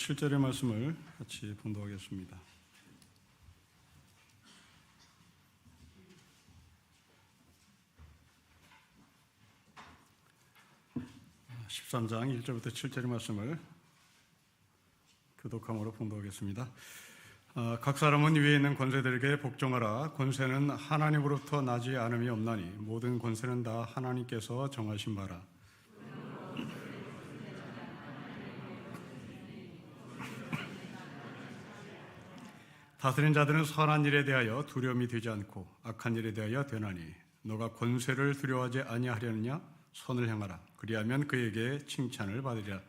7절의 말씀을 같이 봉독하겠습니다. 13장 1절부터 7절의 말씀을 교독함으로 봉독하겠습니다. 각 사람은 위에 있는 권세들에게 복종하라. 권세는 하나님으로부터 나지 않음이 없나니 모든 권세는 다 하나님께서 정하신 바라. 다스린 자들은 선한 일에 대하여 두려움이 되지 않고 악한 일에 대하여 되나니 너가 권세를 두려워하지 아니하려느냐? 선을 행하라. 그리하면 그에게 칭찬을 받으리라.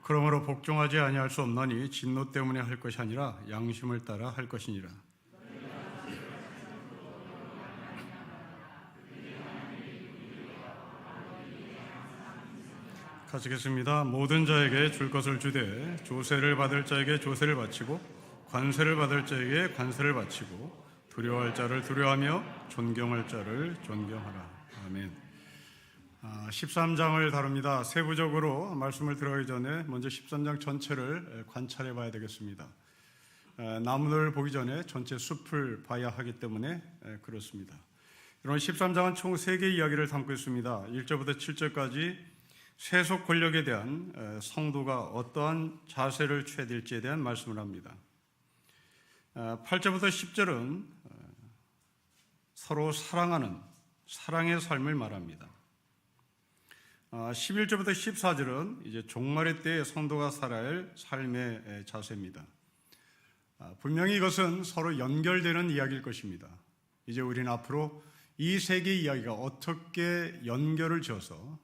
그러므로 복종하지 아니할 수 없나니 진노 때문에 할 것이 아니라 양심을 따라 할 것이니라. 같이 읽겠습니다. 모든 자에게 줄 것을 주되 조세를 받을 자에게 조세를 바치고 관세를 받을 자에게 관세를 바치고 두려워할 자를 두려워하며 존경할 자를 존경하라. 아멘. 13장을 다룹니다. 세부적으로 말씀을 들어가기 전에 먼저 13장 전체를 관찰해 봐야 되겠습니다. 나무를 보기 전에 전체 숲을 봐야 하기 때문에 그렇습니다. 여러분, 13장은 총 3개의 이야기를 담고 있습니다. 1절부터 7절까지 세속 권력에 대한 성도가 어떠한 자세를 취해야 될지에 대한 말씀을 합니다. 8절부터 10절은 서로 사랑하는 사랑의 삶을 말합니다. 11절부터 14절은 이제 종말의 때에 성도가 살아야 할 삶의 자세입니다. 분명히 이것은 서로 연결되는 이야기일 것입니다. 이제 우리는 앞으로 이 세 개의 이야기가 어떻게 연결을 지어서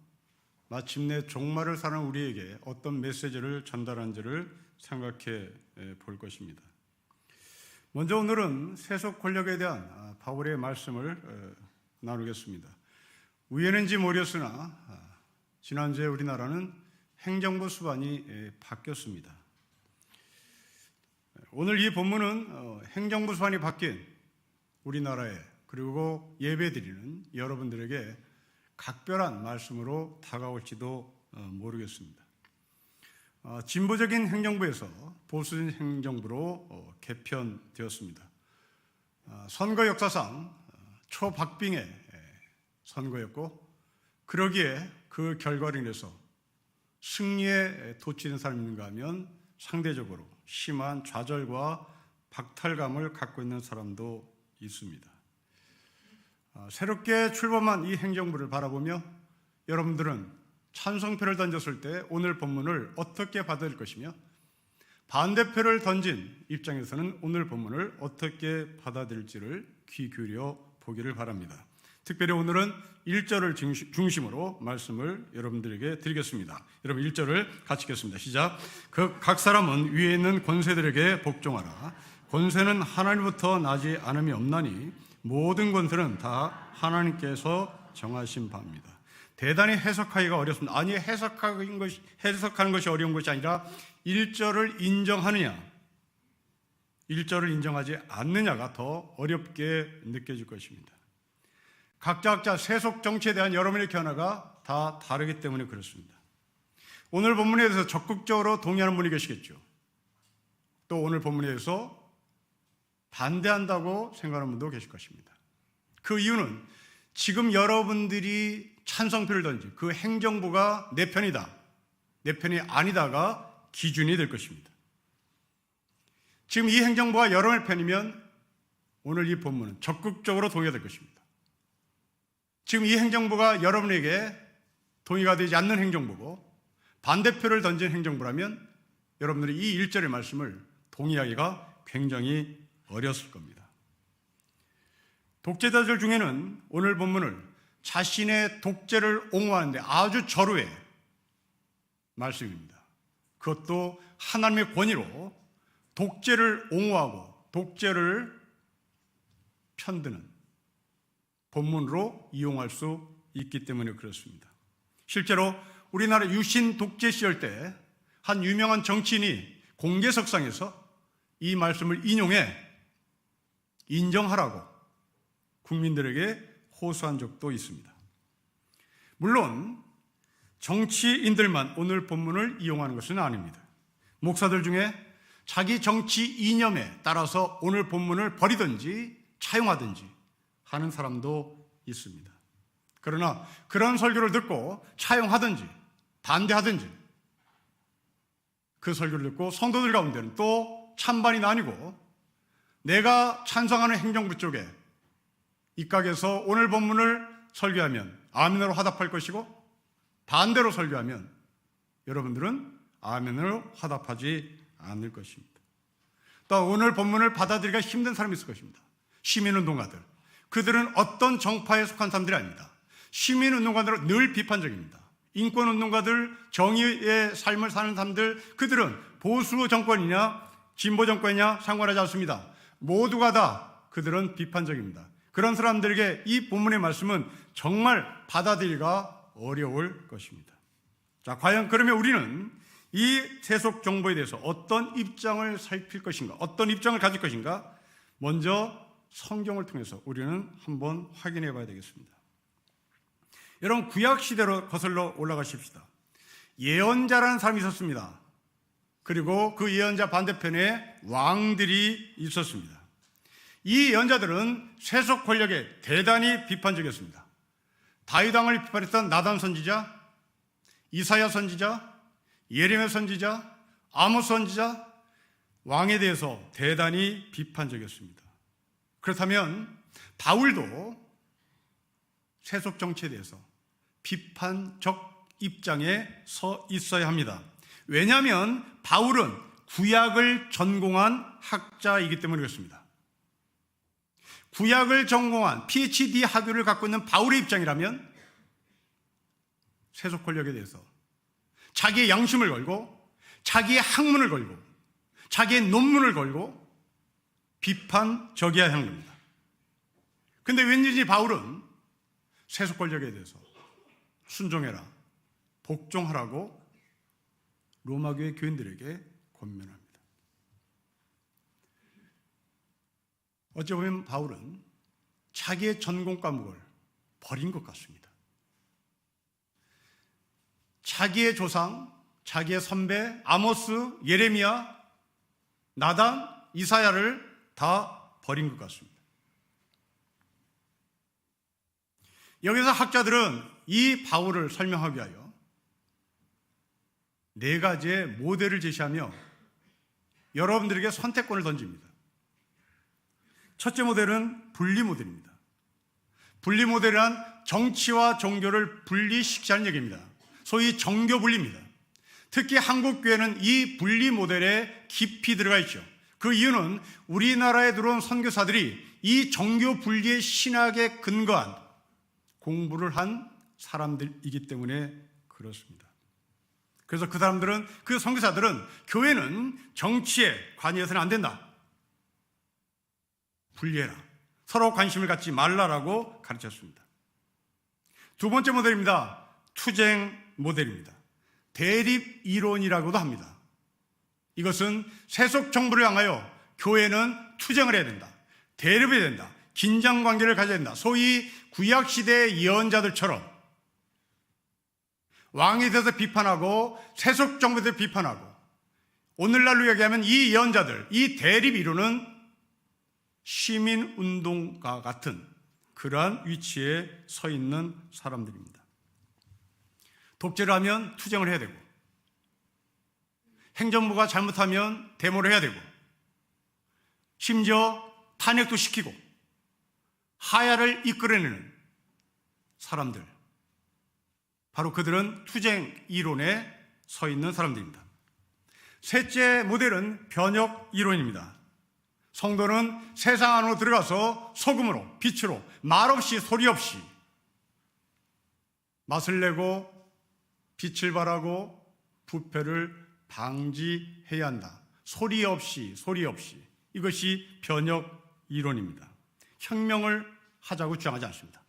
마침내 종말을 사는 우리에게 어떤 메시지를 전달하는지를 생각해 볼 것입니다. 먼저 오늘은 세속 권력에 대한 바울의 말씀을 나누겠습니다. 우연인지 모르겠으나 지난주에 우리나라는 행정부 수반이 바뀌었습니다. 오늘 이 본문은 행정부 수반이 바뀐 우리나라에 그리고 예배드리는 여러분들에게 각별한 말씀으로 다가올지도 모르겠습니다. 진보적인 행정부에서 보수적인 행정부로 개편되었습니다. 선거 역사상 초박빙의 선거였고 그러기에 그 결과로 인해서 승리에 도취된 사람이 있는가 하면 상대적으로 심한 좌절과 박탈감을 갖고 있는 사람도 있습니다. 새롭게 출범한 이 행정부를 바라보며 여러분들은 찬성표를 던졌을 때 오늘 본문을 어떻게 받아들일 것이며 반대표를 던진 입장에서는 오늘 본문을 어떻게 받아들일지를 귀 기울여 보기를 바랍니다. 특별히 오늘은 1절을 중심으로 말씀을 여러분들에게 드리겠습니다. 여러분 1절을 같이 읽겠습니다. 시작. 각 사람은 위에 있는 권세들에게 복종하라. 권세는 하나님부터 나지 않음이 없나니 모든 권세는 다 하나님께서 정하신 바입니다. 대단히 해석하기가 어렵습니다. 아니, 해석하는 것이 어려운 것이 아니라 1절을 인정하느냐 1절을 인정하지 않느냐가 더 어렵게 느껴질 것입니다. 각자 세속 정치에 대한 여러분의 견해가 다 다르기 때문에 그렇습니다. 오늘 본문에 대해서 적극적으로 동의하는 분이 계시겠죠. 또 오늘 본문에 대해서 반대한다고 생각하는 분도 계실 것입니다. 그 이유는 지금 여러분들이 찬성표를 던진 그 행정부가 내 편이다, 내 편이 아니다가 기준이 될 것입니다. 지금 이 행정부가 여러분의 편이면 오늘 이 본문은 적극적으로 동의가 될 것입니다. 지금 이 행정부가 여러분에게 동의가 되지 않는 행정부고 반대표를 던진 행정부라면 여러분들이 이 1절의 말씀을 동의하기가 굉장히 어렸을 겁니다. 독재자들 중에는 오늘 본문을 자신의 독재를 옹호하는데 아주 절호의 말씀입니다. 그것도 하나님의 권위로 독재를 옹호하고 독재를 편드는 본문으로 이용할 수 있기 때문에 그렇습니다. 실제로 우리나라 유신 독재 시절 때 한 유명한 정치인이 공개석상에서 이 말씀을 인용해 인정하라고 국민들에게 호소한 적도 있습니다. 물론 정치인들만 오늘 본문을 이용하는 것은 아닙니다. 목사들 중에 자기 정치 이념에 따라서 오늘 본문을 버리든지 차용하든지 하는 사람도 있습니다. 그러나 그런 설교를 듣고 차용하든지 반대하든지 그 설교를 듣고 성도들 가운데는 또 찬반이 나뉘고 내가 찬성하는 행정부 쪽에 입각해서 오늘 본문을 설교하면 아멘으로 화답할 것이고 반대로 설교하면 여러분들은 아멘으로 화답하지 않을 것입니다. 또 오늘 본문을 받아들이기가 힘든 사람이 있을 것입니다. 시민운동가들. 그들은 어떤 정파에 속한 사람들이 아닙니다. 시민운동가들은 늘 비판적입니다. 인권운동가들, 정의의 삶을 사는 사람들, 그들은 보수 정권이냐 진보 정권이냐 상관하지 않습니다. 모두가 다 그들은 비판적입니다. 그런 사람들에게 이 본문의 말씀은 정말 받아들이기가 어려울 것입니다. 자, 과연 그러면 우리는 이 세속 정보에 대해서 어떤 입장을 살필 것인가, 어떤 입장을 가질 것인가? 먼저 성경을 통해서 우리는 한번 확인해 봐야 되겠습니다. 여러분, 구약 시대로 거슬러 올라가십시다. 예언자라는 사람이 있었습니다. 그리고 그 예언자 반대편에 왕들이 있었습니다. 이 예언자들은 세속 권력에 대단히 비판적이었습니다. 다윗 왕을 비판했던 나단 선지자, 이사야 선지자, 예레미야 선지자, 아모스 선지자, 왕에 대해서 대단히 비판적이었습니다. 그렇다면 바울도 세속 정치에 대해서 비판적 입장에 서 있어야 합니다. 왜냐하면 바울은 구약을 전공한 학자이기 때문에 그렇습니다. 구약을 전공한 PhD 학위를 갖고 있는 바울의 입장이라면 세속 권력에 대해서 자기의 양심을 걸고 자기의 학문을 걸고 자기의 논문을 걸고 비판적이어야 하는 겁니다. 그런데 왠지 바울은 세속 권력에 대해서 순종해라, 복종하라고 로마 교회 교인들에게 권면합니다. 어찌 보면 바울은 자기의 전공 과목을 버린 것 같습니다. 자기의 조상, 자기의 선배 아모스, 예레미야, 나단, 이사야를 다 버린 것 같습니다. 여기서 학자들은 이 바울을 설명하기 위하여 네 가지의 모델을 제시하며 여러분들에게 선택권을 던집니다. 첫째 모델은 분리 모델입니다. 분리 모델은 정치와 종교를 분리시키자는 얘기입니다. 소위 정교 분리입니다. 특히 한국 교회는 이 분리 모델에 깊이 들어가 있죠. 그 이유는 우리나라에 들어온 선교사들이 이 정교 분리의 신학에 근거한 공부를 한 사람들이기 때문에 그렇습니다. 그래서 그 사람들은, 그 선교사들은 교회는 정치에 관여해서는 안 된다. 분리해라. 서로 관심을 갖지 말라라고 가르쳤습니다. 두 번째 모델입니다. 투쟁 모델입니다. 대립 이론이라고도 합니다. 이것은 세속 정부를 향하여 교회는 투쟁을 해야 된다. 대립해야 된다. 긴장 관계를 가져야 된다. 소위 구약시대의 예언자들처럼 왕에 대해서 비판하고 세속 정부에 대해서 비판하고, 오늘날로 얘기하면 이 예언자들, 이 대립 이론은 시민운동가 같은 그러한 위치에 서 있는 사람들입니다. 독재를 하면 투쟁을 해야 되고, 행정부가 잘못하면 데모를 해야 되고, 심지어 탄핵도 시키고 하야를 이끌어내는 사람들, 바로 그들은 투쟁 이론에 서 있는 사람들입니다. 셋째 모델은 변혁 이론입니다. 성도는 세상 안으로 들어가서 소금으로, 빛으로, 말없이 소리 없이 맛을 내고 빛을 발하고 부패를 방지해야 한다. 소리 없이. 이것이 변혁 이론입니다. 혁명을 하자고 주장하지 않습니다.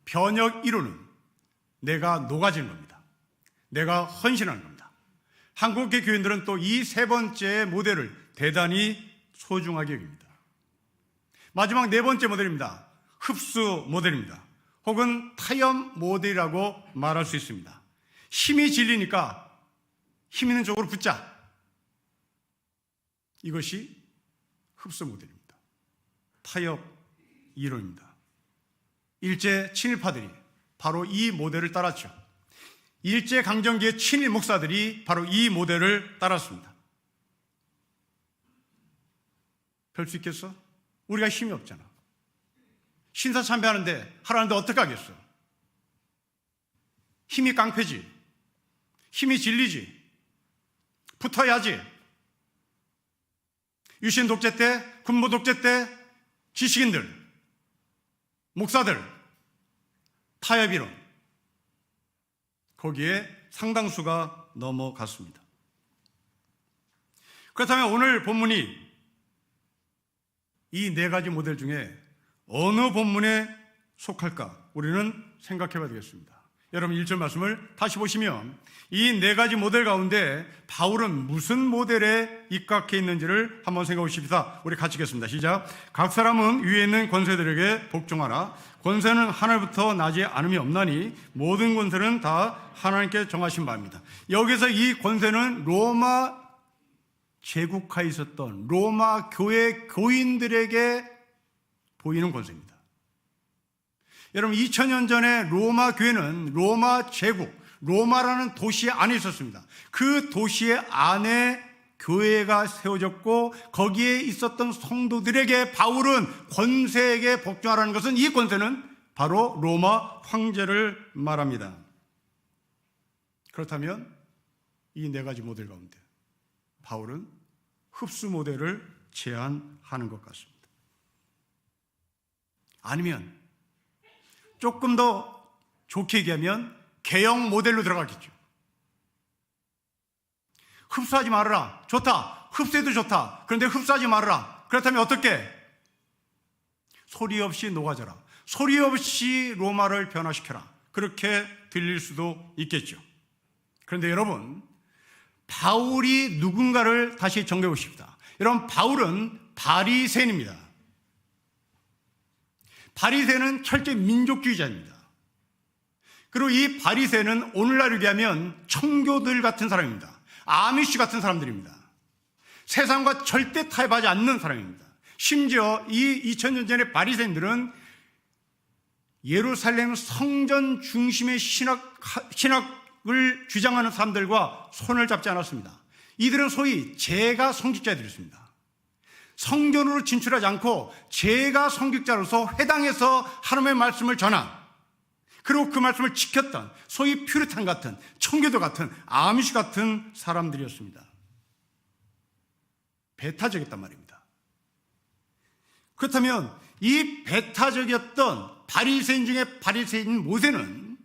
변혁 이론은 내가 녹아지는 겁니다. 내가 헌신하는 겁니다. 한국의 교인들은 또 이 세 번째 모델을 대단히 소중하게 여깁니다. 마지막 네 번째 모델입니다. 흡수 모델입니다. 혹은 타협 모델이라고 말할 수 있습니다. 힘이 질리니까 힘 있는 쪽으로 붙자. 이것이 흡수 모델입니다. 타협 이론입니다. 일제 친일파들이 바로 이 모델을 따랐죠. 일제 강점기의 친일 목사들이 바로 이 모델을 따랐습니다. 별 수 있겠어? 우리가 힘이 없잖아. 신사참배하는데 하라는데 어떻게 하겠어? 힘이 깡패지. 힘이 진리지. 붙어야지. 유신 독재 때, 군부 독재 때 지식인들, 목사들, 타협 이론, 거기에 상당수가 넘어갔습니다. 그렇다면 오늘 본문이 이 네 가지 모델 중에 어느 본문에 속할까? 우리는 생각해 봐야 되겠습니다. 여러분 1절 말씀을 다시 보시면 이 네 가지 모델 가운데 바울은 무슨 모델에 입각해 있는지를 한번 생각해 보십시다. 우리 같이 읽겠습니다. 시작. 각 사람은 위에 있는 권세들에게 복종하라. 권세는 하늘부터 나지 않음이 없나니 모든 권세는 다 하나님께 정하신 바입니다. 여기서 이 권세는 로마 제국하에 있었던 로마 교회 교인들에게 보이는 권세입니다. 여러분 2000년 전에 로마 교회는 로마 제국, 로마라는 도시 안에 있었습니다. 그 도시 안에 교회가 세워졌고 거기에 있었던 성도들에게 바울은 권세에게 복종하라는 것은 이 권세는 바로 로마 황제를 말합니다. 그렇다면 이 네 가지 모델 가운데 바울은 흡수 모델을 제안하는 것 같습니다. 아니면 조금 더 좋게 얘기하면 개혁 모델로 들어가겠죠. 흡수하지 말아라. 좋다. 흡수해도 좋다. 그런데 흡수하지 말아라. 그렇다면 어떻게? 소리 없이 녹아져라. 소리 없이 로마를 변화시켜라. 그렇게 들릴 수도 있겠죠. 그런데 여러분, 바울이 누군가를 다시 정리해 보십시다. 여러분, 바울은 바리새인입니다. 바리새인은 철저히 민족주의자입니다. 그리고 이 바리새인은 오늘날에 비하면 청교들 같은 사람입니다. 아미시 같은 사람들입니다. 세상과 절대 타협하지 않는 사람입니다. 심지어 이 2000년 전의 바리새인들은 예루살렘 성전 중심의 신학을 주장하는 사람들과 손을 잡지 않았습니다. 이들은 소위 제가 성직자들이었습니다. 성전으로 진출하지 않고 제가 성직자로서 회당에서 하나님의 말씀을 전한, 그리고 그 말씀을 지켰던 소위 퓨리탄 같은, 청교도 같은, 아미시 같은 사람들이었습니다. 배타적이었단 말입니다. 그렇다면 이 배타적이었던 바리새인 중에 바리새인 모세는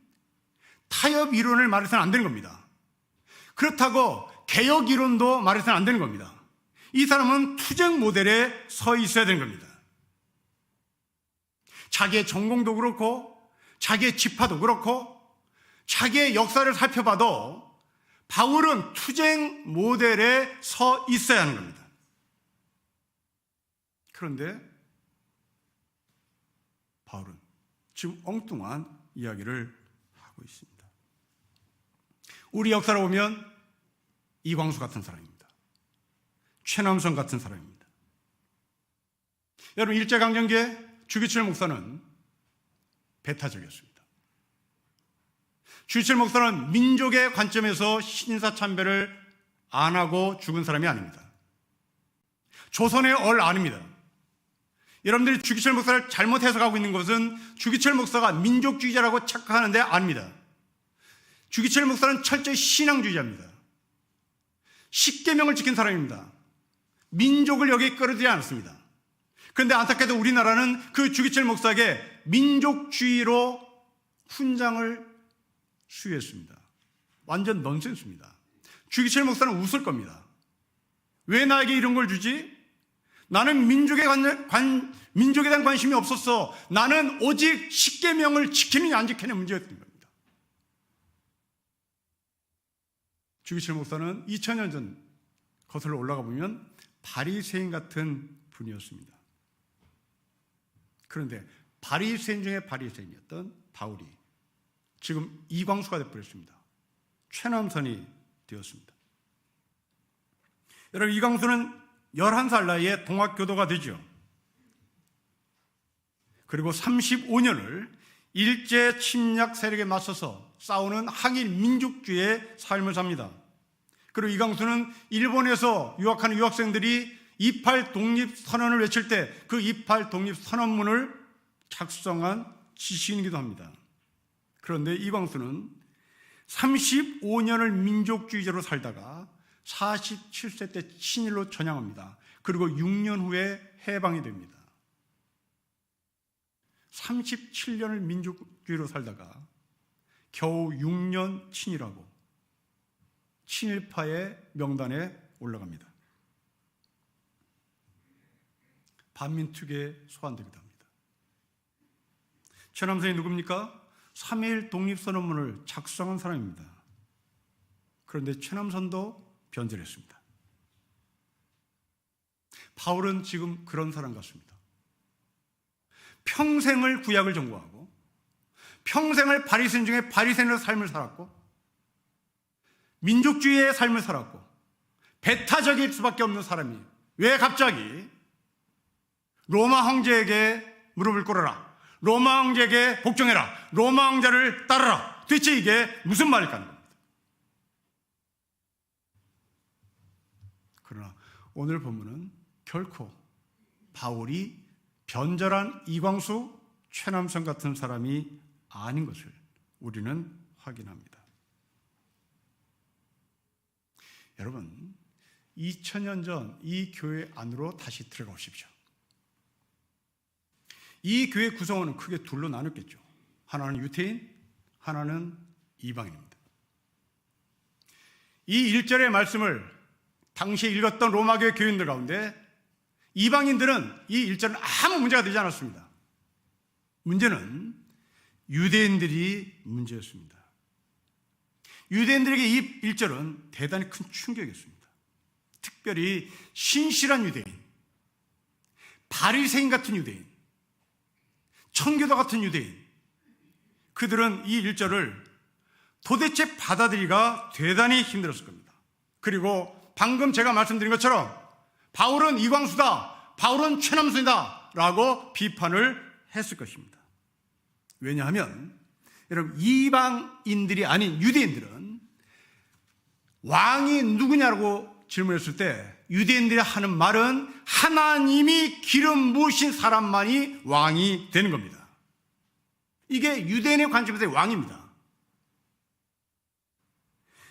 타협 이론을 말해서는 안 되는 겁니다. 그렇다고 개혁 이론도 말해서는 안 되는 겁니다. 이 사람은 투쟁 모델에 서 있어야 되는 겁니다. 자기의 전공도 그렇고 자기의 지파도 그렇고 자기의 역사를 살펴봐도 바울은 투쟁 모델에 서 있어야 하는 겁니다. 그런데 바울은 지금 엉뚱한 이야기를 하고 있습니다. 우리 역사를 보면 이광수 같은 사람입니다. 최남선 같은 사람입니다. 여러분, 일제강점기에 주기철 목사는 배타적이었습니다. 주기철 목사는 민족의 관점에서 신사참배를 안 하고 죽은 사람이 아닙니다. 조선의 얼 아닙니다. 여러분들이 주기철 목사를 잘못 해석하고 있는 것은 주기철 목사가 민족주의자라고 착각하는데 아닙니다. 주기철 목사는 철저히 신앙주의자입니다. 십계명을 지킨 사람입니다. 민족을 여기에 끌어들이지 않았습니다. 그런데 안타깝게도 우리나라는 그 주기철 목사에게 민족주의로 훈장을 수여했습니다. 완전 넌센스입니다. 주기철 목사는 웃을 겁니다. 왜 나에게 이런 걸 주지? 나는 민족에 대한 관심이 없었어. 나는 오직 십계명을 지키느냐 안 지키느냐 문제였던 겁니다. 주기철 목사는 2000년 전 거슬러 올라가 보면 바리새인 같은 분이었습니다. 그런데 바리새인 중에 바리새인이었던 바울이 지금 이광수가 되어버렸습니다. 최남선이 되었습니다. 여러분, 이광수는 11살 나이에 동학교도가 되죠. 그리고 35년을 일제 침략 세력에 맞서서 싸우는 항일 민족주의의 삶을 삽니다. 그리고 이광수는 일본에서 유학하는 유학생들이 28 독립선언을 외칠 때 그 28 독립선언문을 작성한 지시인이기도 합니다. 그런데 이광수는 35년을 민족주의자로 살다가 47세 때 친일로 전향합니다. 그리고 6년 후에 해방이 됩니다. 37년을 민족주의로 살다가 겨우 6년 친일하고 친일파의 명단에 올라갑니다. 반민특위에 소환되기도 합니다. 최남선이 누굽니까? 3.1 독립선언문을 작성한 사람입니다. 그런데 최남선도 변절했습니다. 바울은 지금 그런 사람 같습니다. 평생을 구약을 전공하고 평생을 바리새인 중에 바리새인의 삶을 살았고 민족주의의 삶을 살았고 배타적일 수밖에 없는 사람이 왜 갑자기 로마 황제에게 무릎을 꿇어라, 로마 황제에게 복종해라, 로마 황제를 따르라, 도대체 이게 무슨 말일까 하는 겁니다. 그러나 오늘 본문은 결코 바울이 변절한 이광수, 최남선 같은 사람이 아닌 것을 우리는 확인합니다. 여러분, 2000년 전 이 교회 안으로 다시 들어가 보십시오. 이 교회 구성원은 크게 둘로 나눴겠죠. 하나는 유태인, 하나는 이방인입니다. 이 1절의 말씀을 당시에 읽었던 로마교회 교인들 가운데 이방인들은 이 1절은 아무 문제가 되지 않았습니다. 문제는 유대인들이 문제였습니다. 유대인들에게 이 1절은 대단히 큰 충격이었습니다. 특별히 신실한 유대인, 바리새인 같은 유대인, 청교도 같은 유대인, 그들은 이 1절을 도대체 받아들이기가 대단히 힘들었을 겁니다. 그리고 방금 제가 말씀드린 것처럼 바울은 이광수다, 바울은 최남선이다 라고 비판을 했을 것입니다. 왜냐하면 여러분, 이방인들이 아닌 유대인들은 왕이 누구냐고 질문했을 때 유대인들이 하는 말은 하나님이 기름 부으신 사람만이 왕이 되는 겁니다. 이게 유대인의 관점에서의 왕입니다.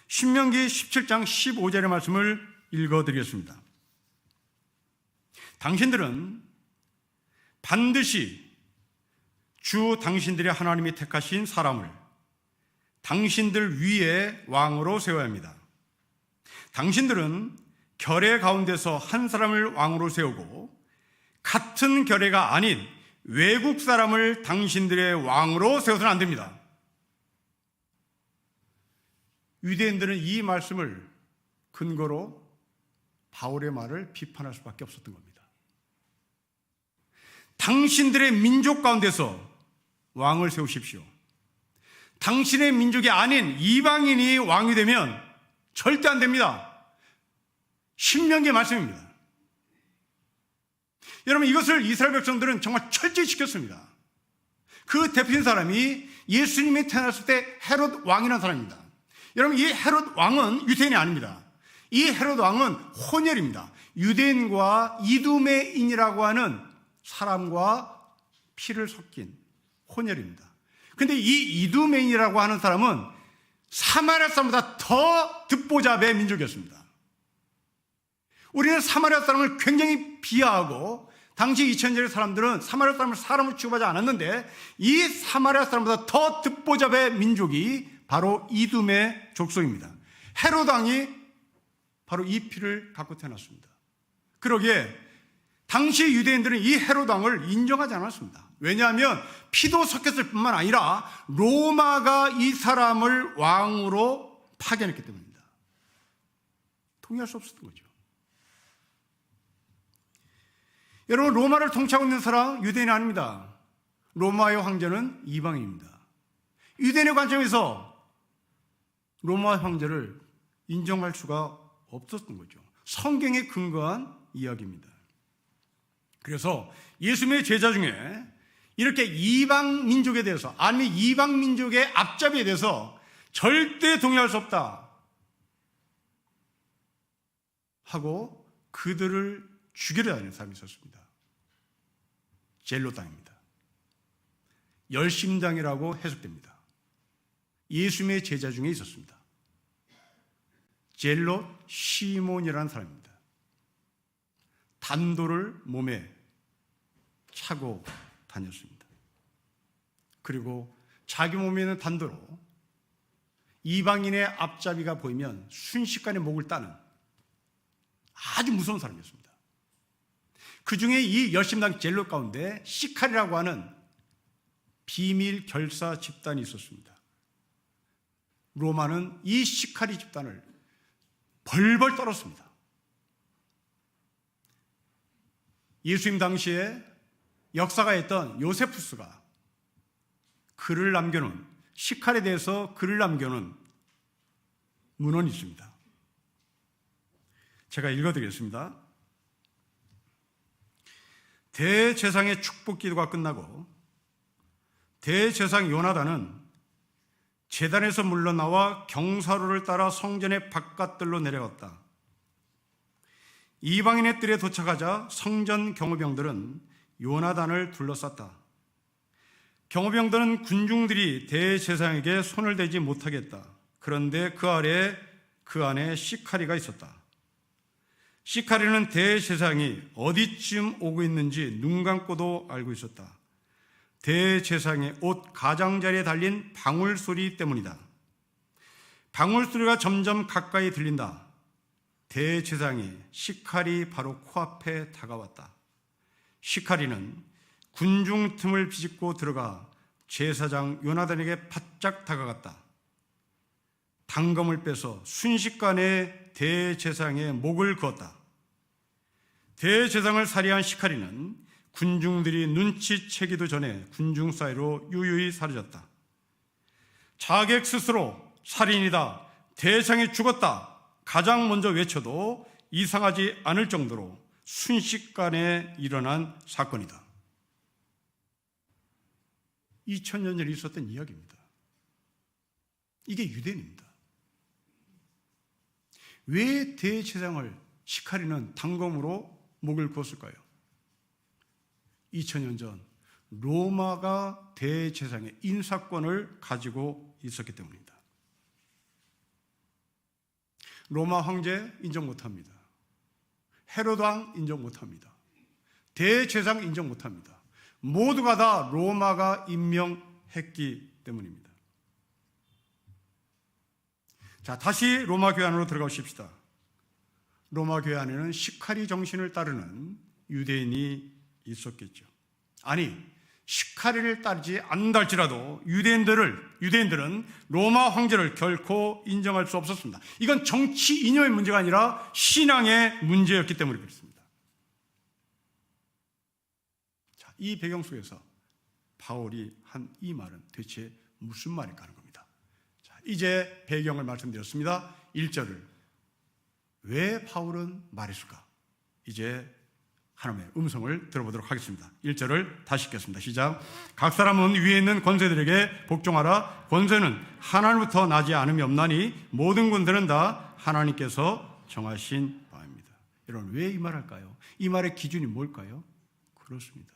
신명기 17장 15절의 말씀을 읽어드리겠습니다. 당신들은 반드시 주 당신들의 하나님이 택하신 사람을 당신들 위에 왕으로 세워야 합니다. 당신들은 결의 가운데서 한 사람을 왕으로 세우고 같은 결의가 아닌 외국 사람을 당신들의 왕으로 세워서는 안 됩니다. 유대인들은 이 말씀을 근거로 바울의 말을 비판할 수밖에 없었던 겁니다. 당신들의 민족 가운데서 왕을 세우십시오. 당신의 민족이 아닌 이방인이 왕이 되면 절대 안 됩니다. 신명기의 말씀입니다. 여러분, 이것을 이스라엘 백성들은 정말 철저히 지켰습니다. 그 대표인 사람이 예수님이 태어났을 때 헤롯 왕이라는 사람입니다. 여러분, 이 헤롯 왕은 유대인이 아닙니다. 이 헤롯 왕은 혼혈입니다. 유대인과 이두메인이라고 하는 사람과 피를 섞인 혼혈입니다. 근데 이 이두메인이라고 하는 사람은 사마리아 사람보다 더 듣보잡의 민족이었습니다. 우리는 사마리아 사람을 굉장히 비하하고 당시 2000년의 사람들은 사마리아 사람을 사람으로 취급하지 않았는데 이 사마리아 사람보다 더 듣보잡의 민족이 바로 이두메 족속입니다. 헤롯 왕이 바로 이 피를 갖고 태어났습니다. 그러기에 당시 유대인들은 이 헤롯 왕을 인정하지 않았습니다. 왜냐하면 피도 섞였을 뿐만 아니라 로마가 이 사람을 왕으로 파견했기 때문입니다. 동의할 수 없었던 거죠. 여러분, 로마를 통치하고 있는 사람 유대인이 아닙니다. 로마의 황제는 이방인입니다. 유대인의 관점에서 로마 황제를 인정할 수가 없었던 거죠. 성경에 근거한 이야기입니다. 그래서 예수님의 제자 중에 이렇게 이방 민족에 대해서, 아니면 이방 민족의 앞잡이에 대해서 절대 동의할 수 없다 하고 그들을 죽이려 하는 사람이 있었습니다. 젤로당입니다. 열심당이라고 해석됩니다. 예수님의 제자 중에 있었습니다. 젤롯 시몬이라는 사람입니다. 단도를 몸에 차고 다녔습니다. 그리고 자기 몸에 있는 단도로 이방인의 앞잡이가 보이면 순식간에 목을 따는 아주 무서운 사람이었습니다. 그 중에 이 열심당 젤롯 가운데 시칼이라고 하는 비밀 결사 집단이 있었습니다. 로마는 이 시칼이 집단을 벌벌 떨었습니다. 예수님 당시에 역사가했던 요세푸스가 글을 남겨놓은, 시칼에 대해서 글을 남겨놓은 문헌이 있습니다. 제가 읽어드리겠습니다. 대제사장의 축복 기도가 끝나고 대제사장 요나단은 제단에서 물러나와 경사로를 따라 성전의 바깥들로 내려갔다. 이방인의 뜰에 도착하자 성전 경호병들은 요나단을 둘러쌌다. 경호병들은 군중들이 대제사장에게 손을 대지 못하게 했다. 그런데 그 안에 시카리가 있었다. 시카리는 대제사장이 어디쯤 오고 있는지 눈 감고도 알고 있었다. 대제사장의 옷 가장자리에 달린 방울 소리 때문이다. 방울 소리가 점점 가까이 들린다. 대제사장이 시칼이 바로 코앞에 다가왔다. 시칼이는 군중 틈을 비집고 들어가 제사장 요나단에게 바짝 다가갔다. 단검을 빼서 순식간에 대제사장의 목을 그었다. 대제사장을 살해한 시칼이는 군중들이 눈치채기도 전에 군중 사이로 유유히 사라졌다. 자객 스스로 살인이다, 대제사장이 죽었다 가장 먼저 외쳐도 이상하지 않을 정도로 순식간에 일어난 사건이다. 2000년 전에 있었던 이야기입니다. 이게 유대인입니다. 왜 대제사장을 시칼이는 단검으로 목을 그었을까요? 2000년 전 로마가 대제사장의 인사권을 가지고 있었기 때문입니다. 로마 황제 인정 못합니다. 헤로드 왕 인정 못합니다. 대제사장 인정 못합니다. 모두가 다 로마가 임명했기 때문입니다. 자, 다시 로마 교회 안으로 들어가 보십시다. 로마 교회 안에는 시카리 정신을 따르는 유대인이 있었겠죠. 아니, 시카리를 따르지 않는다 할지라도 유대인들은 로마 황제를 결코 인정할 수 없었습니다. 이건 정치 이념의 문제가 아니라 신앙의 문제였기 때문에 그렇습니다. 자, 이 배경 속에서 바울이 한 이 말은 대체 무슨 말일까 하는 겁니다. 자, 이제 배경을 말씀드렸습니다. 1절을 왜 바울은 말했을까? 이제 하나님의 음성을 들어보도록 하겠습니다. 1절을 다시 읽겠습니다. 시작. 각 사람은 위에 있는 권세들에게 복종하라. 권세는 하나님부터 나지 않음이 없나니 모든 권세는 다 하나님께서 정하신 바입니다. 여러분, 왜 이 말할까요? 이 말의 기준이 뭘까요? 그렇습니다.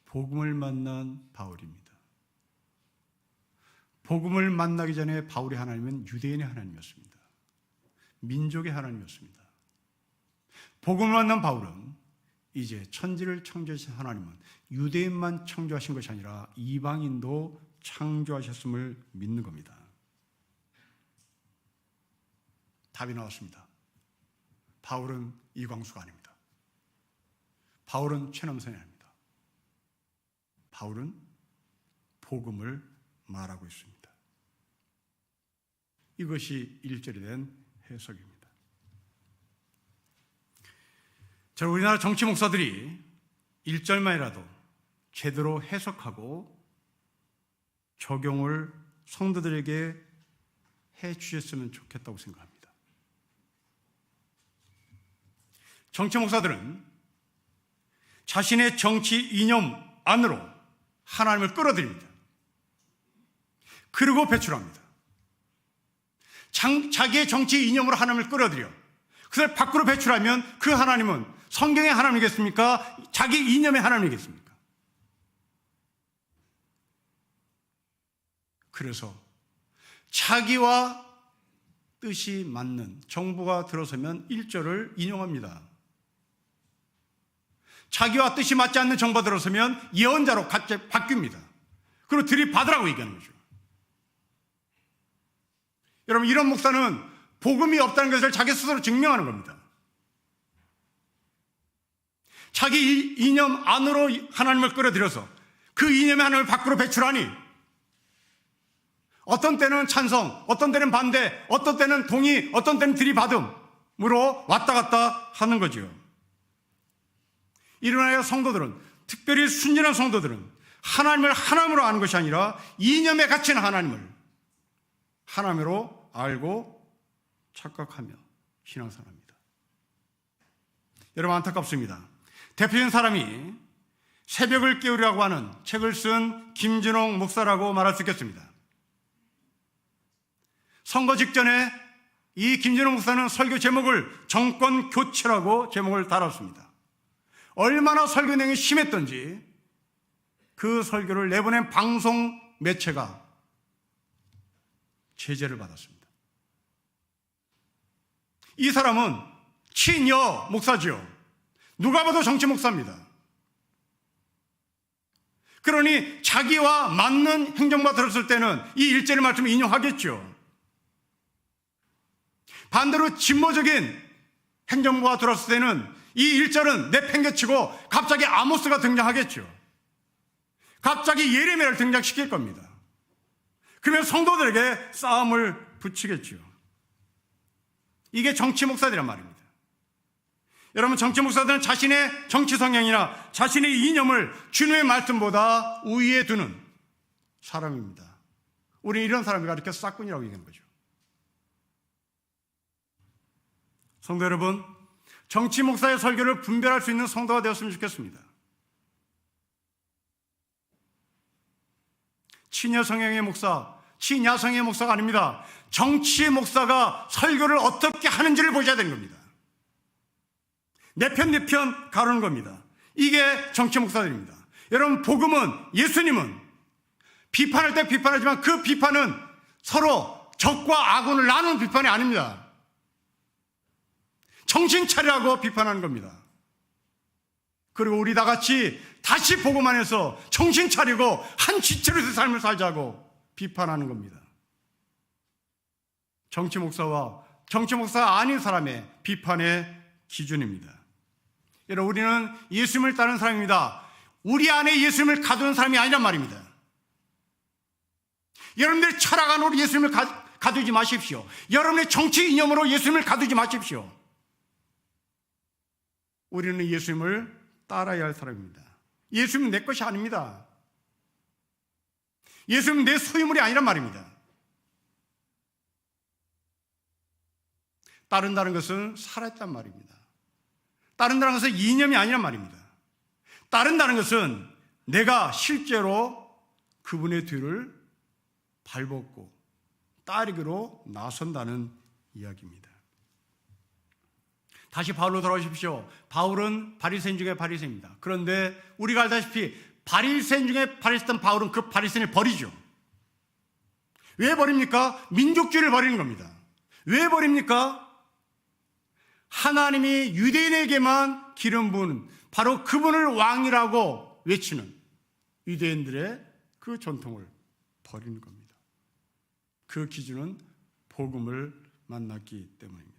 복음을 만난 바울입니다. 복음을 만나기 전에 바울의 하나님은 유대인의 하나님이었습니다. 민족의 하나님이었습니다. 복음을 만난 바울은 이제 천지를 창조하신 하나님은 유대인만 창조하신 것이 아니라 이방인도 창조하셨음을 믿는 겁니다. 답이 나왔습니다. 바울은 이광수가 아닙니다. 바울은 최남선이 아닙니다. 바울은 복음을 말하고 있습니다. 이것이 1절에 대한 해석입니다. 자, 우리나라 정치 목사들이 1절만이라도 제대로 해석하고 적용을 성도들에게 해 주셨으면 좋겠다고 생각합니다. 정치 목사들은 자신의 정치 이념 안으로 하나님을 끌어들입니다. 그리고 배출합니다. 자기의 정치 이념으로 하나님을 끌어들여 그걸 밖으로 배출하면 그 하나님은 성경의 하나님이겠습니까? 자기 이념의 하나님이겠습니까? 그래서 자기와 뜻이 맞는 정부가 들어서면 1절을 인용합니다. 자기와 뜻이 맞지 않는 정부가 들어서면 예언자로 바뀝니다. 그리고 들이받으라고 얘기하는 거죠. 여러분, 이런 목사는 복음이 없다는 것을 자기 스스로 증명하는 겁니다. 자기 이념 안으로 하나님을 끌어들여서 그 이념의 하나님을 밖으로 배출하니 어떤 때는 찬성, 어떤 때는 반대, 어떤 때는 동의, 어떤 때는 들이받음으로 왔다 갔다 하는 거죠. 이러하여 성도들은, 특별히 순진한 성도들은 하나님을 하나님으로 아는 것이 아니라 이념에 갇힌 하나님을 하나님으로 알고 착각하며 신앙생활합니다. 여러분, 안타깝습니다. 대표적인 사람이 새벽을 깨우려고 하는 책을 쓴 김준홍 목사라고 말할 수 있겠습니다. 선거 직전에 이 김준홍 목사는 설교 제목을 정권 교체라고 제목을 달았습니다. 얼마나 설교 내용이 심했던지 그 설교를 내보낸 방송 매체가 제재를 받았습니다. 이 사람은 친여 목사지요. 누가 봐도 정치 목사입니다. 그러니 자기와 맞는 행정부가 들었을 때는 이 1절의 말씀을 인용하겠죠. 반대로 진보적인 행정부가 들었을 때는 이 1절은 내팽개치고 갑자기 아모스가 등장하겠죠. 갑자기 예레미야를 등장시킬 겁니다. 그러면 성도들에게 싸움을 붙이겠죠. 이게 정치 목사들이란 말입니다. 여러분, 정치 목사들은 자신의 정치 성향이나 자신의 이념을 주님의 말씀보다 우위에 두는 사람입니다. 우리는 이런 사람이 가르쳐 싹군이라고 얘기하는 거죠. 성도 여러분, 정치 목사의 설교를 분별할 수 있는 성도가 되었으면 좋겠습니다. 친여 성향의 목사, 친야성의 목사가 아닙니다. 정치 목사가 설교를 어떻게 하는지를 보셔야 되는 겁니다. 내 편 가르는 겁니다. 이게 정치 목사들입니다. 여러분, 복음은, 예수님은 비판할 때 비판하지만 그 비판은 서로 적과 악원을 나누는 비판이 아닙니다. 정신 차리라고 비판하는 겁니다. 그리고 우리 다 같이 다시 복음 안에서 정신 차리고 한 지체로서 삶을 살자고 비판하는 겁니다. 정치 목사와 정치 목사가 아닌 사람의 비판의 기준입니다. 여러분, 우리는 예수님을 따르는 사람입니다. 우리 안에 예수님을 가두는 사람이 아니란 말입니다. 여러분들의 철학 안으로 예수님을 가두지 마십시오. 여러분의 정치 이념으로 예수님을 가두지 마십시오. 우리는 예수님을 따라야 할 사람입니다. 예수님은 내 것이 아닙니다. 예수님은 내 소유물이 아니란 말입니다. 따른다는 것은 살아있단 말입니다. 따른다는 것은 이념이 아니란 말입니다. 따른다는 것은 내가 실제로 그분의 뒤를 발벗고 따르기로 나선다는 이야기입니다. 다시 바울로 돌아오십시오. 바울은 바리새인 중에 바리새인입니다. 그런데 우리가 알다시피 바리새인 중에 바리새인 바울은 그 바리새인을 버리죠. 왜 버립니까? 민족주의를 버리는 겁니다. 왜 버립니까? 하나님이 유대인에게만 기름 부은 바로 그분을 왕이라고 외치는 유대인들의 그 전통을 버리는 겁니다. 그 기준은 복음을 만났기 때문입니다.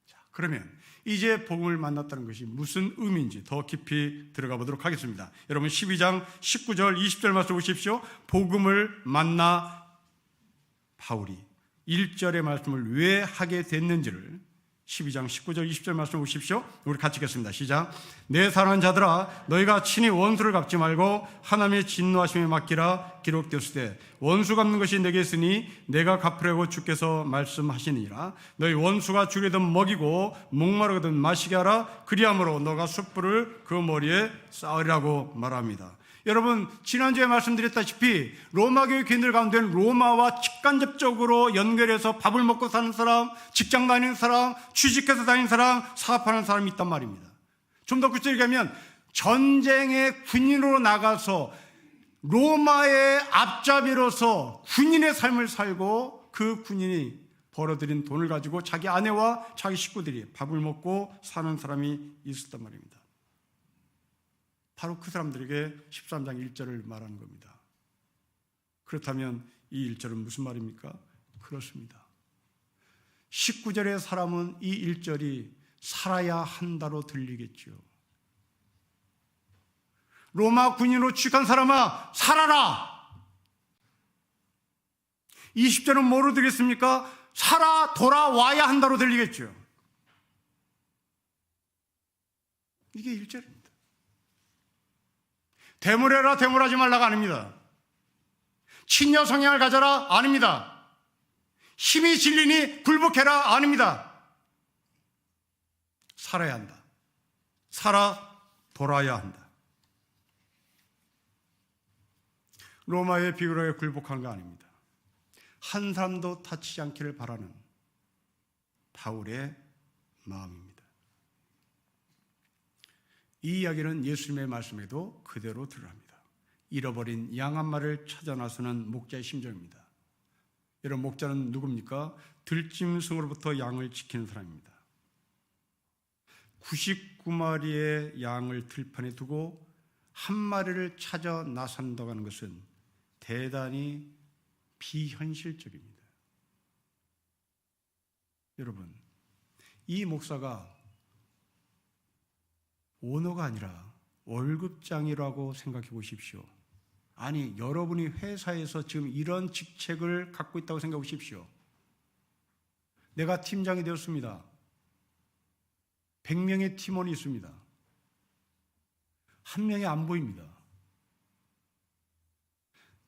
자, 그러면 이제 복음을 만났다는 것이 무슨 의미인지 더 깊이 들어가 보도록 하겠습니다. 여러분, 12장 19절 20절 말씀 보십시오. 복음을 만나 바울이 1절의 말씀을 왜 하게 됐는지를 12장 19절 20절 말씀 보십시오. 우리 같이 읽겠습니다. 시작. 내 사랑하는 자들아, 너희가 친히 원수를 갚지 말고 하나님의 진노하심에 맡기라. 기록되었으되 원수 갚는 것이 내게 있으니 내가 갚으려고 주께서 말씀하시니라. 너희 원수가 주려든 먹이고 목마르거든 마시게 하라. 그리함으로 너가 숯불을 그 머리에 쌓으리라고 말합니다. 여러분, 지난주에 말씀드렸다시피 로마교회 교인들 가운데는 로마와 직간접적으로 연결해서 밥을 먹고 사는 사람, 직장 다니는 사람, 취직해서 다니는 사람, 사업하는 사람이 있단 말입니다. 좀 더 구체적으로 얘기하면 전쟁의 군인으로 나가서 로마의 앞잡이로서 군인의 삶을 살고 그 군인이 벌어들인 돈을 가지고 자기 아내와 자기 식구들이 밥을 먹고 사는 사람이 있었단 말입니다. 바로 그 사람들에게 13장 1절을 말하는 겁니다. 그렇다면 이 1절은 무슨 말입니까? 그렇습니다. 19절의 사람은 이 1절이 살아야 한다로 들리겠죠. 로마 군인으로 취직한 사람아, 살아라! 20절은 뭐로 들리겠습니까? 살아 돌아와야 한다로 들리겠죠. 이게 1절입니다. 대물해라, 대물하지 말라가 아닙니다. 친여 성향을 가져라, 아닙니다. 힘이 질리니 굴복해라, 아닙니다. 살아야 한다. 살아 돌아야 한다. 로마의 비굴하게 굴복한 거 아닙니다. 한 사람도 다치지 않기를 바라는 바울의 마음입니다. 이 이야기는 예수님의 말씀에도 그대로 드러납니다. 잃어버린 양 한 마리를 찾아 나서는 목자의 심정입니다. 여러분, 목자는 누굽니까? 들짐승으로부터 양을 지키는 사람입니다. 99마리의 양을 들판에 두고 한 마리를 찾아 나선다고 하는 것은 대단히 비현실적입니다. 여러분, 이 목사가 오너가 아니라 월급장이라고 생각해 보십시오. 아니, 여러분이 회사에서 지금 이런 직책을 갖고 있다고 생각해 보십시오. 내가 팀장이 되었습니다. 100명의 팀원이 있습니다. 한 명이 안 보입니다.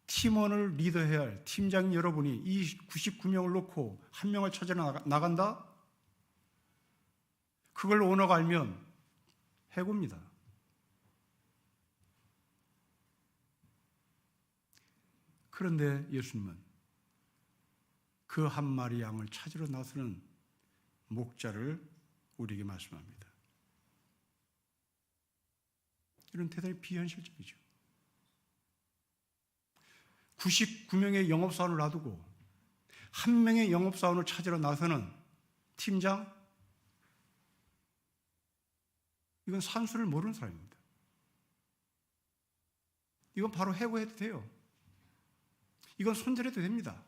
팀원을 리더해야 할 팀장인 여러분이 이 99명을 놓고 한 명을 찾으러 나간다? 그걸 오너가 알면 해고입니다. 그런데 예수님은 그 한 마리 양을 찾으러 나서는 목자를 우리에게 말씀합니다. 이런 대단히 비현실적이죠. 99명의 영업사원을 놔두고 한 명의 영업사원을 찾으러 나서는 팀장? 이건 산수를 모르는 사람입니다. 이건 바로 해고해도 돼요. 이건 손절해도 됩니다.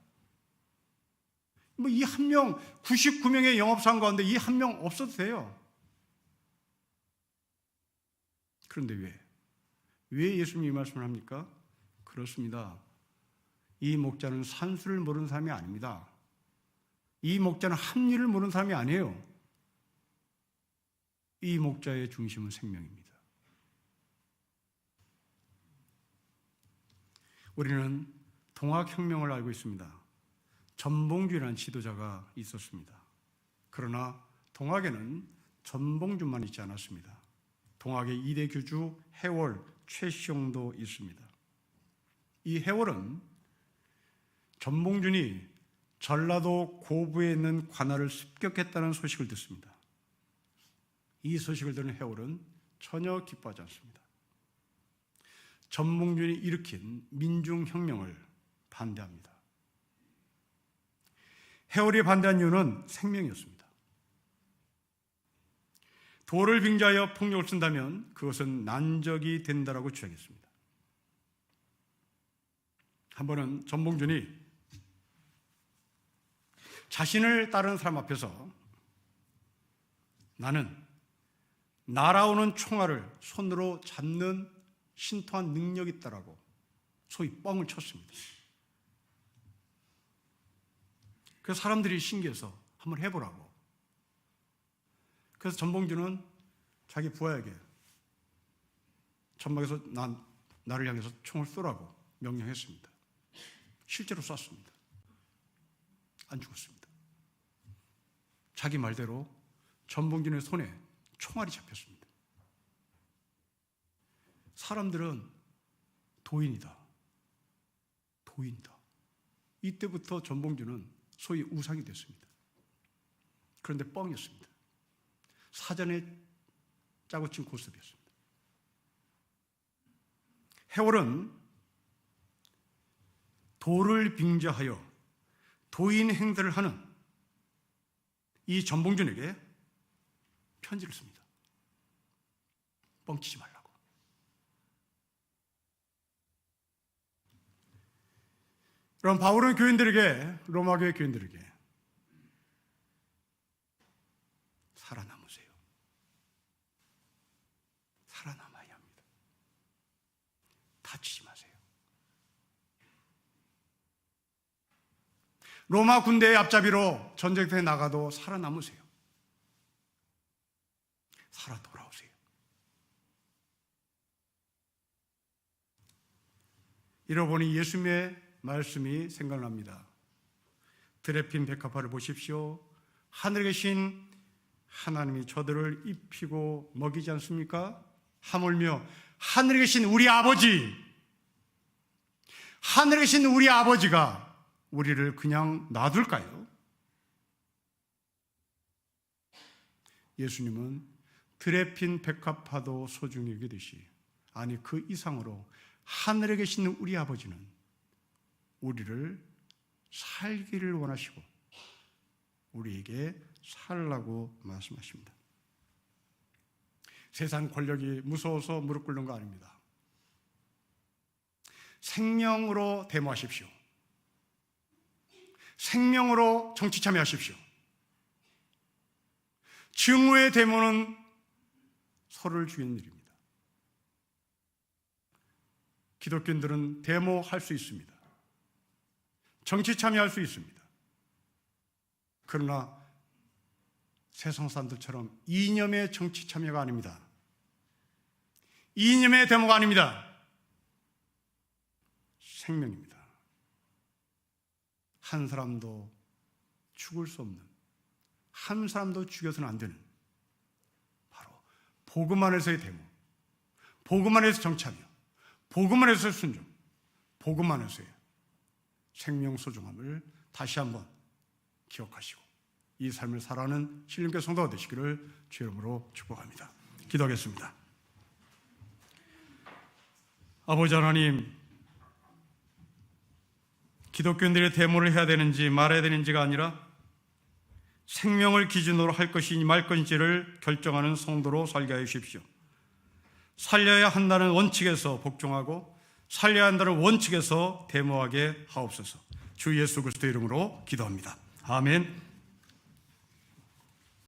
이 한 명, 99명의 영업사원 가운데 이 한 명 없어도 돼요. 그런데 왜 예수님이 이 말씀을 합니까? 그렇습니다. 이 목자는 산수를 모르는 사람이 아닙니다. 이 목자는 합리를 모르는 사람이 아니에요. 이 목자의 중심은 생명입니다. 우리는 동학혁명을 알고 있습니다. 전봉주라는 지도자가 있었습니다. 그러나 동학에는 전봉주만 있지 않았습니다. 동학의 2대 교주 해월, 최시용도 있습니다. 이 해월은 전봉준이 전라도 고부에 있는 관할을 습격했다는 소식을 듣습니다. 이 소식을 들은 해월은 전혀 기뻐하지 않습니다. 전봉준이 일으킨 민중혁명을 반대합니다. 해월이 반대한 이유는 생명이었습니다. 도를 빙자하여 폭력을 쓴다면 그것은 난적이 된다라고 주장했습니다. 한 번은 전봉준이 자신을 따르는 사람 앞에서 나는 날아오는 총알을 손으로 잡는 신통한 능력이 있다라고 소위 뻥을 쳤습니다. 그래서 사람들이 신기해서 한번 해보라고. 그래서 전봉준은 자기 부하에게 전방에서 나를 향해서 총을 쏘라고 명령했습니다. 실제로 쐈습니다. 안 죽었습니다. 자기 말대로 전봉준의 손에 총알이 잡혔습니다. 사람들은 도인이다. 도인이다. 이때부터 전봉준은 소위 우상이 됐습니다. 그런데 뻥이었습니다. 사전에 짜고 친 고스톱이었습니다. 해월은 도를 빙자하여 도인 행세를 하는 이 전봉준에게 편지를 씁니다. 뻥치지 말라고. 그럼 바울은 교인들에게, 로마 교회 교인들에게 살아남으세요. 살아남아야 합니다. 다치지 마세요. 로마 군대의 앞잡이로 전쟁터에 나가도 살아남으세요. 살아 돌아오세요. 이러보니 예수님의 말씀이 생각납니다. 드레핀 백합화를 보십시오. 하늘에 계신 하나님이 저들을 입히고 먹이지 않습니까? 하물며 하늘에 계신 우리 아버지, 하늘에 계신 우리 아버지가 우리를 그냥 놔둘까요? 예수님은 드레핀 백합화도 소중히 여기듯이, 아니 그 이상으로 하늘에 계신 우리 아버지는 우리를 살기를 원하시고 우리에게 살라고 말씀하십니다. 세상 권력이 무서워서 무릎 꿇는 거 아닙니다. 생명으로 데모하십시오. 생명으로 정치 참여하십시오. 증오의 데모는 서로를 죽이는 일입니다. 기독교인들은 데모할 수 있습니다. 정치 참여할 수 있습니다. 그러나 세상 사람들처럼 이념의 정치 참여가 아닙니다. 이념의 데모가 아닙니다. 생명입니다. 한 사람도 죽을 수 없는, 한 사람도 죽여서는 안 되는 바로 복음 안에서의 데모, 복음 안에서 정참여, 복음 안에서의 순종, 복음 안에서의 생명 소중함을 다시 한번 기억하시고 이 삶을 살아가는 신령교 성도가 되시기를 주 이름으로 축복합니다. 기도하겠습니다. 아버지 하나님, 기독교인들의 데모를 해야 되는지 말아야 되는지가 아니라 생명을 기준으로 할 것이니 말 것인지를 결정하는 성도로 살게 하여 주십시오. 살려야 한다는 원칙에서 복종하고 살려야 한다는 원칙에서 데모하게 하옵소서. 주 예수 그리스도의 이름으로 기도합니다. 아멘.